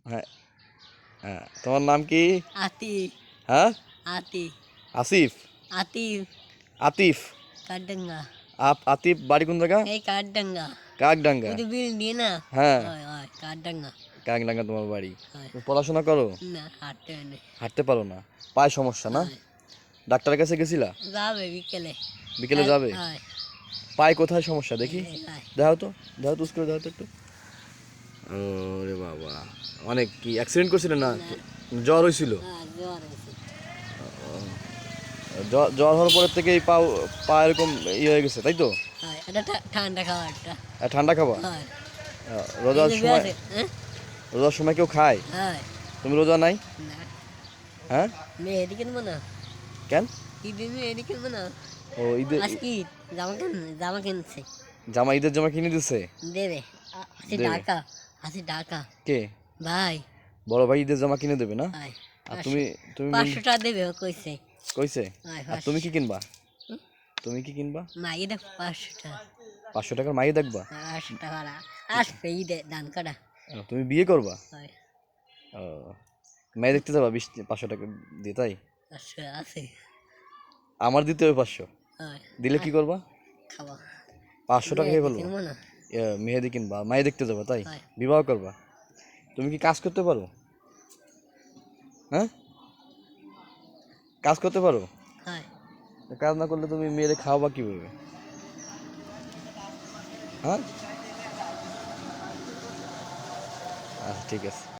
হ্যাঁ হ্যাঁ, তোমার নাম কি? আতিফ। হ্যাঁ, আতিফ। আসিফ, আতিফ। আতিফ। কাঠডাঙ্গা। আতিফ বাড়ি কোন জায়গা? এই কাঠডাঙ্গা। কাকডাঙ্গা। ওই যে বিল দিয়ে না। হ্যাঁ, হয় হয় কাঠডাঙ্গা। কাকডাঙ্গা তোমার বাড়ি। হয়। তুমি পড়াশোনা করো? না হাঁটতে হয় না। হাঁটতে পারো না, পায়ে সমস্যা না? হয়। ডাক্তারের কাছে গেছিলা? যাবে বিকেলে। বিকেলে যাবে? হয়। পায়ে কোথায় সমস্যা দেখি? হয়। দেখাও তো, দেখাও তো, করে দেখাও তো একটু। ওরে বাবা, অনেক কি অ্যাক্সিডেন্ট করছিলে না? জ্বর হয়েছিল? হ্যাঁ জ্বর হয়েছে। জ্বর হওয়ার পরের থেকে এই পা এরকম ইয়ে হয়ে গেছে, তাই তো? হয় এটা ঠান্ডা খাওয়া একটা। ঠান্ডা খাবা? হয়। এই রোজার যে সময়, আছে, হ্যাঁ? রোজার সময় কেউ খায়? হয়। তুমি রোজা নাই? না হ্যাঁ, মেয়ে এদিকে কিনবো না। কেন? ঈদে মেয়ে এদিকে কিনবো না। ও ঈদে আজকে ঈদ জামা কিনছে। জামা, ঈদের জামা কিনে দিছে? দেবে। আসি দেবে ঢাকা। আসি ঢাকা। কে? ভাই। বড় ভাই ঈদের জামা কিনে দেবে না? হয়। আর তুমি, 500 টাকা দেবে ও কইছে। কইছে? হয়, আর তুমি কি কিনবা? হুম? তুমি কি কিনবা? মাই দেখ 500 টাকা। 500 টাকার মাই দেখবা? 500 টাকা আসবে ঈদে দান কাটা। তুমি বিয়ে করবা? হয়। ও, মাই দেখতে যাবা 500 টাকা দিয়ে, তাই? আছে। আমার দিতে হবে 500? হয়। দিলে কি করবা? খাওয়া। 500 টাকা খেয়ে ফেলবো? কিনবো না। মেহেদি কিনবা, মাই দেখতে যাবা, তাই? হয়। বিবাহ করবা? তুমি কি কাজ করতে পারো? হ্যাঁ, কাজ করতে পারো? হয়। কাজ না করলে তুমি মেয়েরে খাওয়াবা কিভাবে? হ্যাঁ, আচ্ছা ঠিক আছে।